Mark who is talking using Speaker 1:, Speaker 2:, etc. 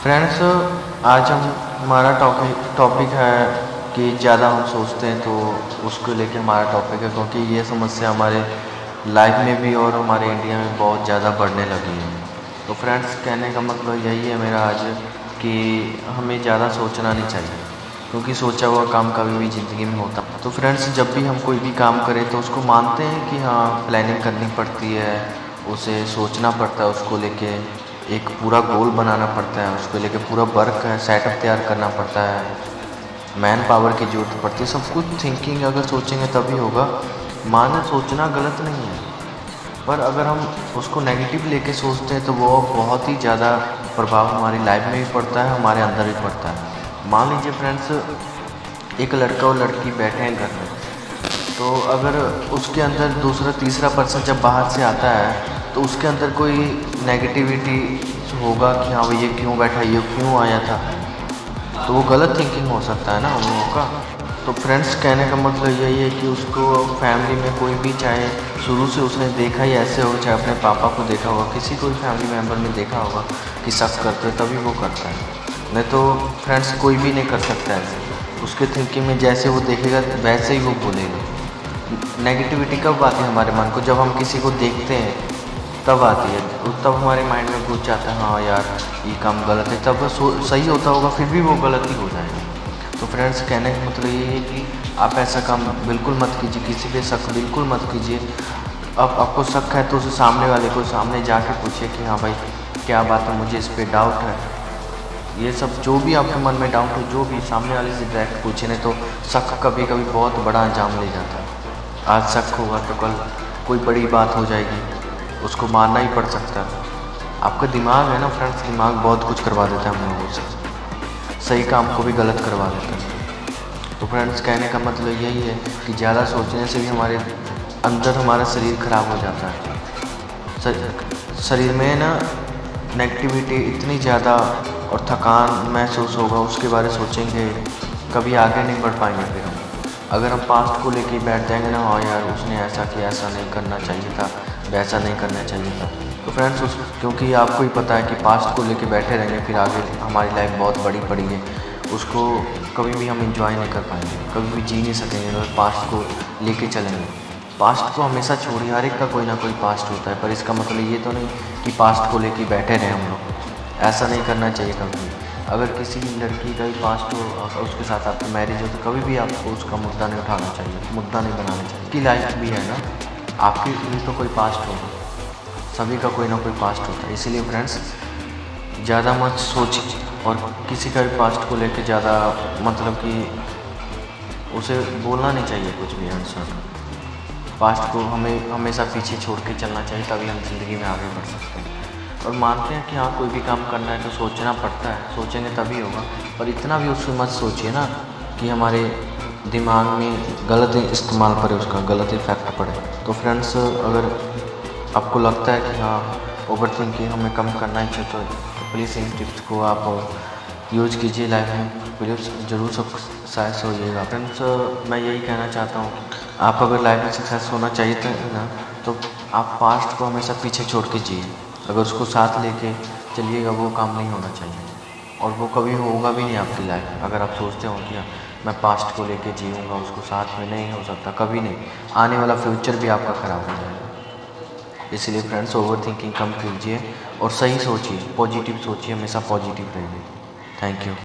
Speaker 1: Friends, आज हम हमारा टॉपिक है कि ज़्यादा हम सोचते हैं तो उसको लेके हमारा टॉपिक है, क्योंकि ये समस्या हमारे लाइफ में भी और हमारे इंडिया में बहुत ज़्यादा बढ़ने लगी है। तो फ्रेंड्स, कहने का मतलब यही है मेरा आज कि हमें ज़्यादा सोचना नहीं चाहिए, क्योंकि सोचा हुआ काम कभी भी ज़िंदगी में होता। तो फ्रेंड्स, जब भी हम कोई भी काम करें तो उसको मानते हैं कि हाँ, प्लानिंग करनी पड़ती है, उसे सोचना पड़ता है, उसको लेके एक पूरा गोल बनाना पड़ता है, उसको लेके पूरा वर्क है सेटअप तैयार करना पड़ता है, मैन पावर की ज़रूरत पड़ती है। सब कुछ थिंकिंग अगर सोचेंगे तभी होगा। माने सोचना गलत नहीं है, पर अगर हम उसको नेगेटिव लेके सोचते हैं तो वो बहुत ही ज़्यादा प्रभाव हमारी लाइफ में भी पड़ता है, हमारे अंदर भी पड़ता है। मान लीजिए फ्रेंड्स, एक लड़का और लड़की बैठे हैं घर में, तो अगर उसके अंदर दूसरा तीसरा पर्सन जब बाहर से आता है तो उसके अंदर कोई नेगेटिविटी होगा कि हाँ भाई ये क्यों बैठा, ये क्यों आया था, तो वो गलत थिंकिंग हो सकता है ना उन लोगों का। तो फ्रेंड्स, कहने का मतलब यही है कि उसको फैमिली में कोई भी, चाहे शुरू से उसने देखा ही ऐसे हो, चाहे अपने पापा को देखा होगा, किसी कोई फैमिली मेम्बर में देखा होगा कि शक करते तभी वो करता है, नहीं तो फ्रेंड्स कोई भी नहीं कर सकता ऐसे। उसके थिंकिंग में जैसे वो देखेगा वैसे ही वो बोलेगा। नेगेटिविटी कब आती है हमारे मन को? जब हम किसी को देखते हैं तब आती है, तब हमारे माइंड में घुस जाता है हाँ यार ये काम गलत है, तब वो सही होता होगा फिर भी वो गलत ही हो जाएगा। तो फ्रेंड्स, कहने का मतलब ये है कि आप ऐसा काम बिल्कुल मत कीजिए, किसी पे शक बिल्कुल मत कीजिए। अब आपको शक है तो उसे सामने वाले को सामने जाके पूछिए कि हाँ भाई क्या बात है, मुझे इस पर डाउट है। ये सब जो भी आपके मन में डाउट हो, जो भी सामने वाले से डायरेक्ट पूछे, नहीं तो शक कभी कभी बहुत बड़ा अंजाम ले जाता है। आज शक होगा तो कल कोई बड़ी बात हो जाएगी, उसको मानना ही पड़ सकता है। आपका दिमाग है ना फ्रेंड्स, दिमाग बहुत कुछ करवा देता है हम लोगों से, सही काम को भी गलत करवा देता है। तो फ्रेंड्स, कहने का मतलब यही है कि ज़्यादा सोचने से भी हमारे अंदर हमारा शरीर खराब हो जाता है। शरीर में ना नेगेटिविटी इतनी ज़्यादा और थकान महसूस होगा, उसके बारे में सोचेंगे कभी आगे नहीं बढ़ पाएंगे। फिर हम अगर हम पास्ट को लेके बैठ जाएंगे ना, हाँ यार उसने ऐसा किया, ऐसा नहीं करना चाहिए था, वैसा नहीं करना चाहिए था, तो फ्रेंड्स क्योंकि आपको ही पता है कि पास्ट को लेके बैठे रहेंगे फिर आगे हमारी लाइफ बहुत बड़ी पड़ी है, उसको कभी भी हम इंजॉय नहीं कर पाएंगे, कभी भी जी नहीं सकेंगे अगर पास्ट को लेके चलेंगे। पास्ट को हमेशा छोड़िए, हर एक का कोई ना कोई पास्ट होता है, पर इसका मतलब ये तो नहीं कि पास्ट को लेके बैठे रहें हम लोग। ऐसा नहीं करना चाहिए कभी भी। अगर किसी लड़की का भी पास्ट हो और उसके साथ आपकी मैरिज हो तो कभी भी आपको उसका मुद्दा नहीं उठाना चाहिए, मुद्दा नहीं बनाना चाहिए। उसकी लाइफ भी है ना, आपकी भी तो कोई पास्ट होगा, सभी का कोई ना कोई पास्ट होता है। इसीलिए फ्रेंड्स, ज़्यादा मत सोचिए और किसी का भी पास्ट को लेकर ज़्यादा मतलब कि उसे बोलना नहीं चाहिए कुछ भी आंसर। पास्ट को हमें हमेशा पीछे छोड़ के चलना चाहिए, तभी हम ज़िंदगी में आगे बढ़ सकते हैं। और मानते हैं कि हाँ कोई भी काम करना है तो सोचना पड़ता है, सोचेंगे तभी होगा, पर इतना भी उसमें मत सोचिए ना कि हमारे दिमाग में गलत इस्तेमाल पड़े, उसका गलत इफेक्ट पड़े। तो फ्रेंड्स, अगर आपको लगता है कि हाँ ओवर थिंकिंग हमें कम करना ही चाहिए तो प्लीज़ इन टिप्स को आप यूज कीजिए लाइफ में, प्लीज़ ज़रूर सक्सेस होइएगा। फ्रेंड्स, मैं यही कहना चाहता हूँ, आप अगर लाइफ में सक्सेस होना चाहिए था ना, तो आप पास्ट को हमेशा पीछे छोड़ के जिए। अगर उसको साथ लेके चलिएगा वो काम नहीं होना चाहिए, और वो कभी होगा भी नहीं आपकी लाइफ। अगर आप सोचते हो कि मैं पास्ट को लेके जीऊँगा, उसको साथ में, नहीं हो सकता, कभी नहीं। आने वाला फ्यूचर भी आपका ख़राब हो जाएगा। इसलिए फ्रेंड्स, ओवर थिंकिंग कम कीजिए और सही सोचिए, पॉजिटिव सोचिए, हमेशा पॉजिटिव रहिए। Thank you.